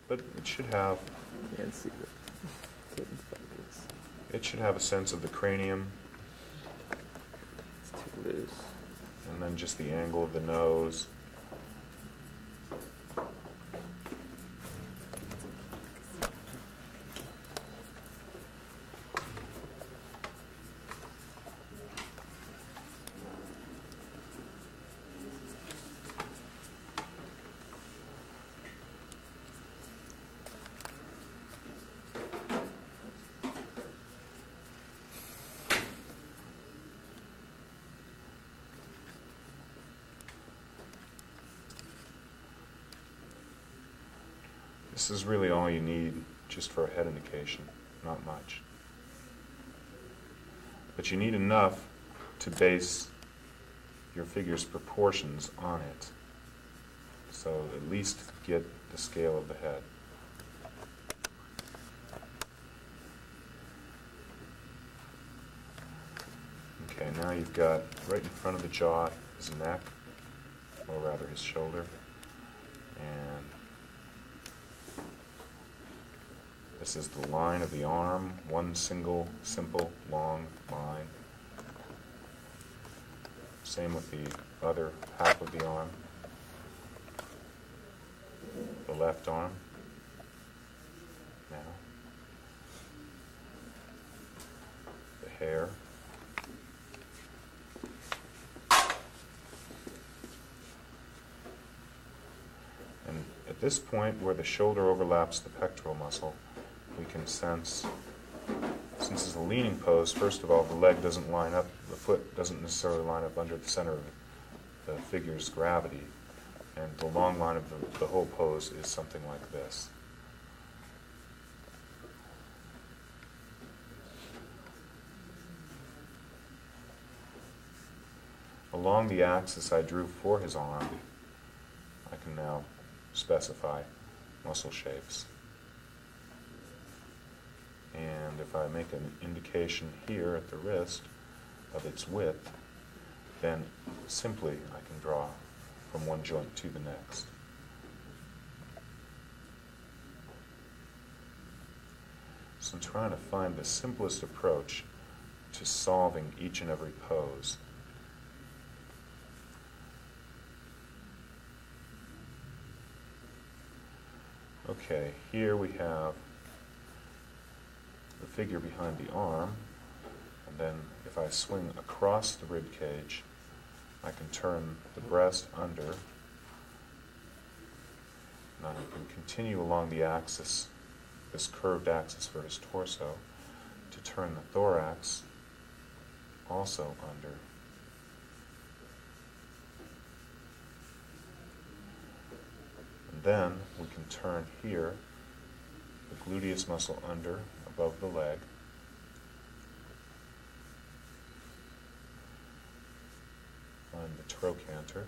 but it should have Can't see the hidden focus. it should have a sense of the cranium, It's too loose. and then just the angle of the nose. This is really all you need just for a head indication, not much. But you need enough to base your figure's proportions on it. So at least get the scale of the head. Okay, now you've got right in front of the jaw his neck, or rather his shoulder, and this is the line of the arm, one single, simple, long line. Same with the other half of the arm. The left arm. Now. The hair. And at this point where the shoulder overlaps the pectoral muscle, we can sense, since it's a leaning pose, first of all, the leg doesn't line up, the foot doesn't necessarily line up under the center of the figure's gravity, and the long line of the whole pose is something like this. Along the axis I drew for his arm, I can now specify muscle shapes. And if I make an indication here at the wrist of its width, then simply I can draw from one joint to the next. So I'm trying to find the simplest approach to solving each and every pose. Okay, here we have the figure behind the arm, and then if I swing across the rib cage, I can turn the breast under. Now I can continue along the axis, this curved axis for his torso, to turn the thorax also under. And then we can turn here, the gluteus muscle under, above the leg. Find the trochanter,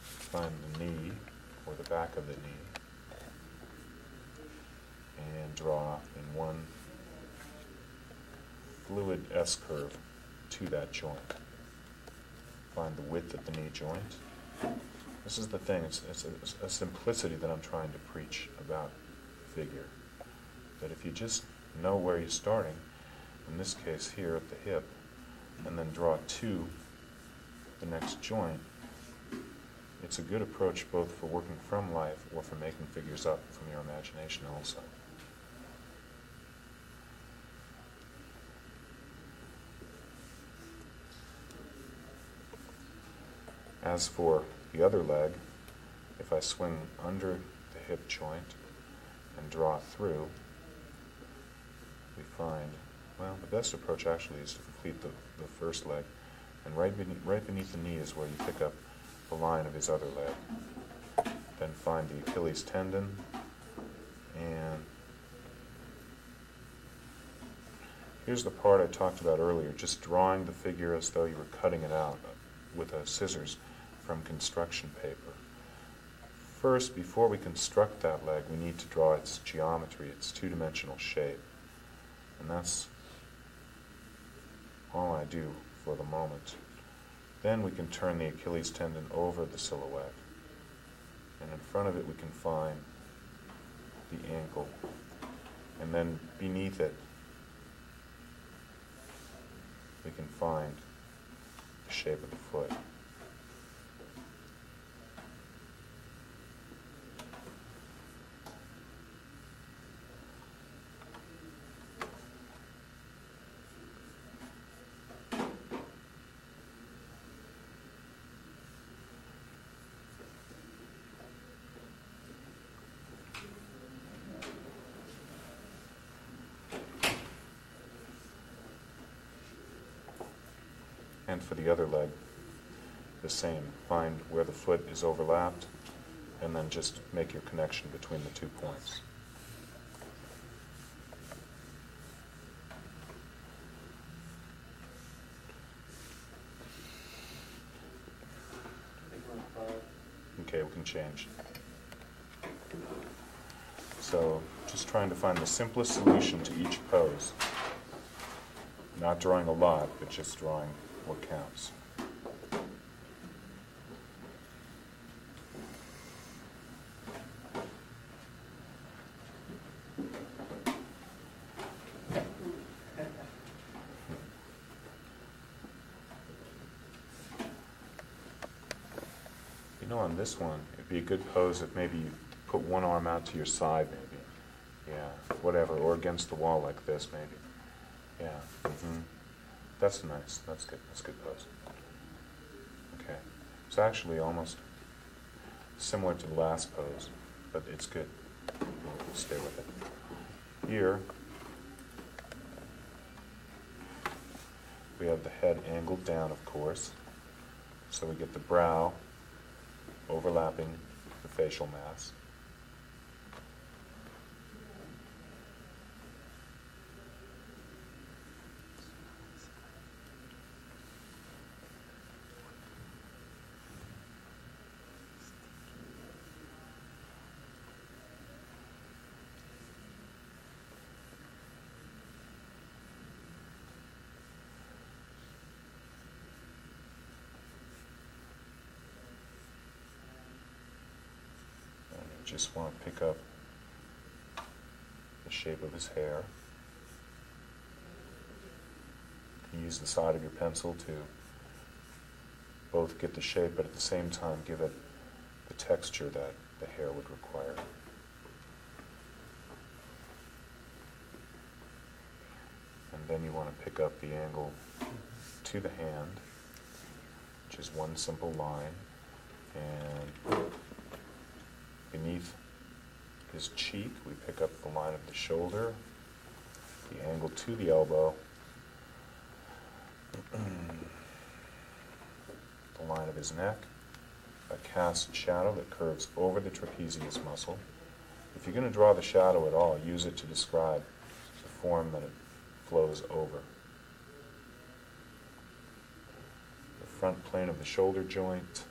find the knee, or the back of the knee, and draw in one fluid S-curve to that joint. Find the width of the knee joint. This is the thing, it's a simplicity that I'm trying to preach about figure. That if you just know where you're starting, in this case here at the hip, and then draw to the next joint, it's a good approach both for working from life or for making figures up from your imagination also. As for the other leg, if I swing under the hip joint and draw through, we find, well, the best approach actually is to complete the first leg, and right beneath the knee is where you pick up the line of his other leg. Then find the Achilles tendon, and here's the part I talked about earlier, just drawing the figure as though you were cutting it out with a scissors from construction paper. First, before we construct that leg, we need to draw its geometry, its two-dimensional shape. And that's all I do for the moment. Then we can turn the Achilles tendon over the silhouette. And in front of it we can find the ankle, and then beneath it we can find the shape of the foot. And for the other leg, the same. Find where the foot is overlapped, and then just make your connection between the 2 points. Okay, we can change. So, just trying to find the simplest solution to each pose. Not drawing a lot, but just drawing what counts. You know, on this one, it'd be a good pose if maybe you put one arm out to your side, maybe. Yeah, whatever, or against the wall like this, maybe. Yeah. Mm-hmm. That's nice. That's good. That's a good pose. Okay. It's actually almost similar to the last pose, but it's good. We'll stay with it. Here, we have the head angled down, of course, so we get the brow overlapping the facial mass. Just want to pick up the shape of his hair. You use the side of your pencil to both get the shape, but at the same time give it the texture that the hair would require. And then you want to pick up the angle to the hand, which is one simple line, and beneath his cheek, we pick up the line of the shoulder, the angle to the elbow, the line of his neck, a cast shadow that curves over the trapezius muscle. If you're going to draw the shadow at all, use it to describe the form that it flows over. The front plane of the shoulder joint,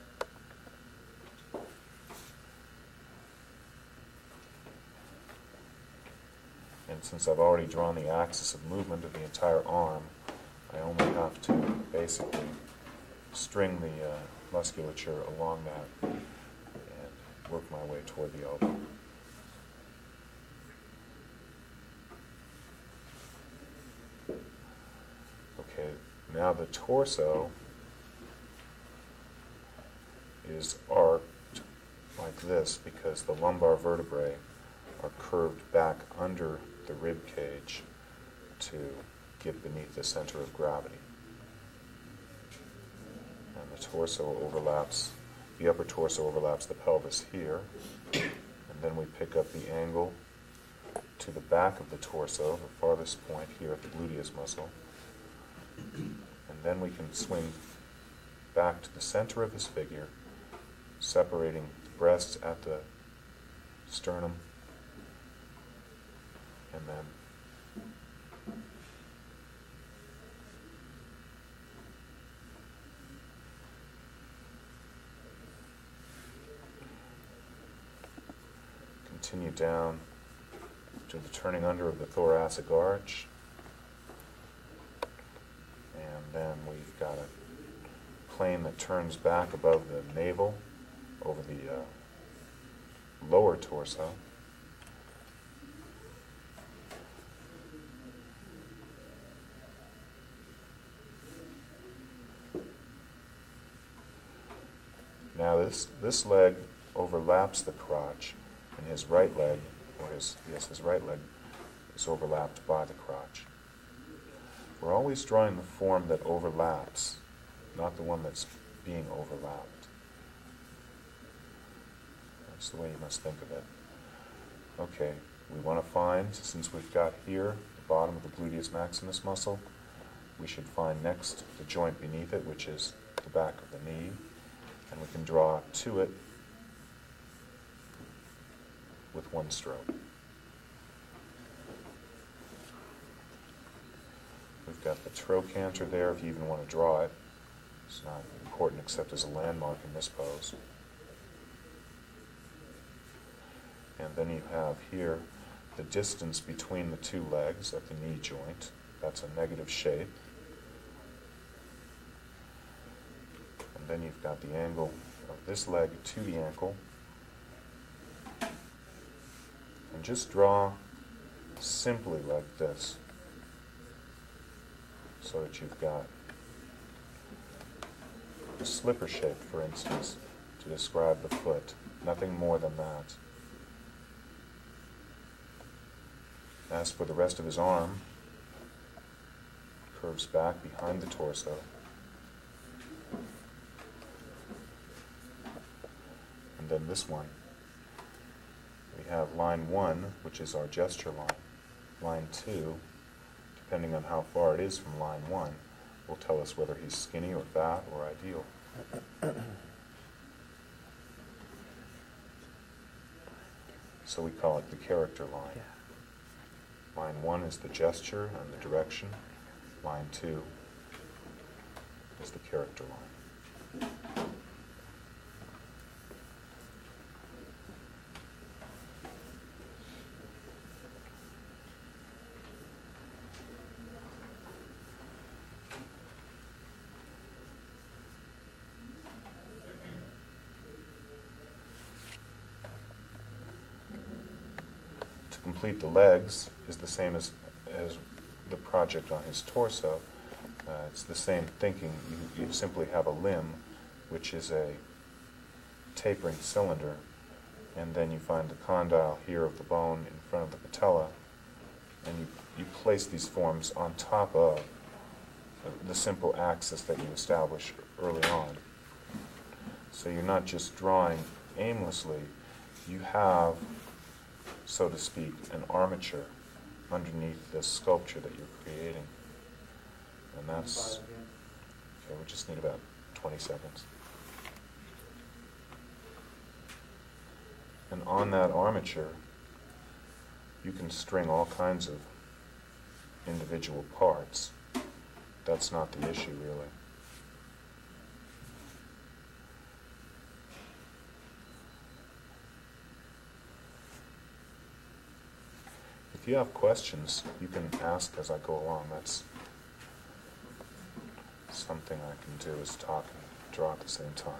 and since I've already drawn the axis of movement of the entire arm, I only have to basically string the musculature along that and work my way toward the elbow. Okay, now the torso is arced like this because the lumbar vertebrae are curved back under the rib cage to get beneath the center of gravity. And the torso overlaps, the upper torso overlaps the pelvis here, and then we pick up the angle to the back of the torso, the farthest point here at the gluteus muscle, and then we can swing back to the center of his figure, separating the breasts at the sternum, and then continue down to the turning under of the thoracic arch, and then we've got a plane that turns back above the navel over the lower torso, this leg overlaps the crotch, and his right leg, his right leg is overlapped by the crotch. We're always drawing the form that overlaps, not the one that's being overlapped. That's the way you must think of it. Okay, we want to find, since we've got here the bottom of the gluteus maximus muscle, we should find next the joint beneath it, which is the back of the knee, and we can draw to it with one stroke. We've got the trochanter there, if you even want to draw it. It's not important except as a landmark in this pose. And then you have here the distance between the two legs at the knee joint. That's a negative shape. And then you've got the angle of this leg to the ankle. And just draw simply like this, so that you've got a slipper shape, for instance, to describe the foot. Nothing more than that. As for the rest of his arm, curves back behind the torso. And then this one. We have line 1, which is our gesture line. Line 2, depending on how far it is from line 1, will tell us whether he's skinny or fat or ideal. So we call it the character line. Line 1 is the gesture and the direction. Line 2 is the character line. Complete the legs is the same as the project on his torso. It's the same thinking. You simply have a limb, which is a tapering cylinder, and then you find the condyle here of the bone in front of the patella, and you place these forms on top of the simple axis that you establish early on. So you're not just drawing aimlessly, you have, so to speak, an armature underneath this sculpture that you're creating. And that's, okay, we just need about 20 seconds. And on that armature, you can string all kinds of individual parts. That's not the issue, really. If you have questions, you can ask as I go along. That's something I can do, is talk and draw at the same time.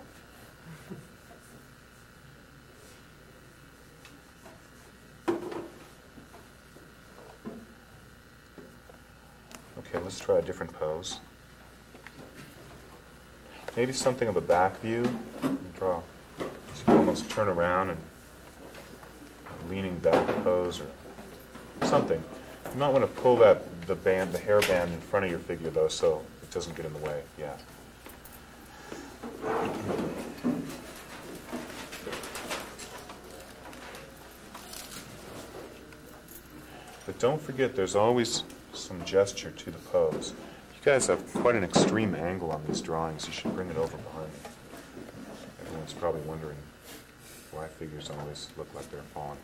Okay, let's try a different pose. Maybe something of a back view. Draw. So you almost turn around and leaning back pose or something. You might want to pull the hairband in front of your figure, though, so it doesn't get in the way. Yeah. But don't forget, there's always some gesture to the pose. You guys have quite an extreme angle on these drawings. You should bring it over behind me. Everyone's probably wondering why figures always look like they're falling.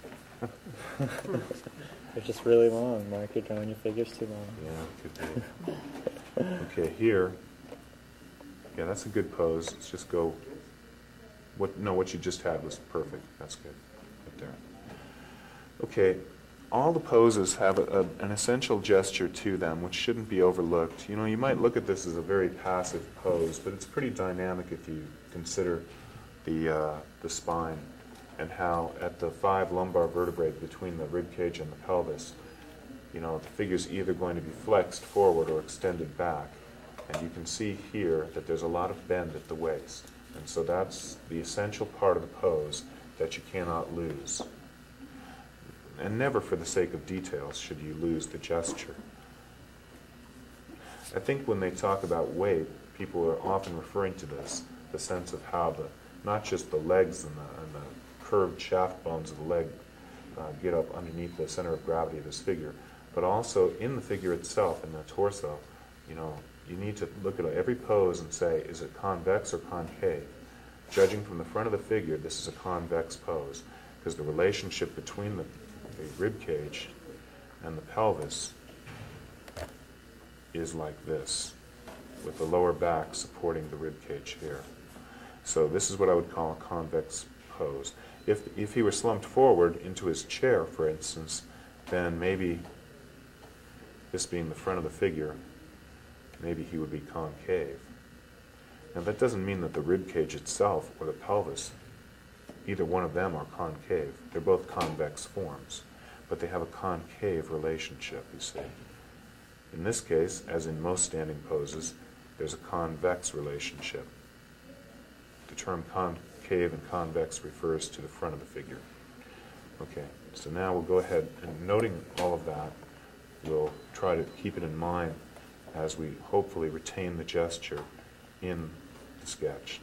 They're just really long, Mark. You're drawing your figures too long. Yeah, could be. Okay, here. Yeah, that's a good pose. Let's just go. What you just had was perfect. That's good. Right there. Okay, all the poses have an essential gesture to them, which shouldn't be overlooked. You know, you might look at this as a very passive pose, but it's pretty dynamic if you consider the spine, and how at the 5 lumbar vertebrae between the rib cage and the pelvis, you know, the figure's either going to be flexed forward or extended back. And you can see here that there's a lot of bend at the waist. And so that's the essential part of the pose that you cannot lose. And never for the sake of details should you lose the gesture. I think when they talk about weight, people are often referring to this, the sense of how not just the legs and the curved shaft bones of the leg get up underneath the center of gravity of this figure, but also in the figure itself, in the torso, you need to look at every pose and say, is it convex or concave? Judging from the front of the figure, this is a convex pose, because the relationship between the rib cage and the pelvis is like this, with the lower back supporting the rib cage here. So this is what I would call a convex pose. If he were slumped forward into his chair, for instance, then maybe, this being the front of the figure, maybe he would be concave. Now that doesn't mean that the rib cage itself or the pelvis, either one of them are concave. They're both convex forms, but they have a concave relationship, you see. In this case, as in most standing poses, there's a convex relationship. The term concave and convex refers to the front of the figure. Okay, so now we'll go ahead and noting all of that, we'll try to keep it in mind as we hopefully retain the gesture in the sketch.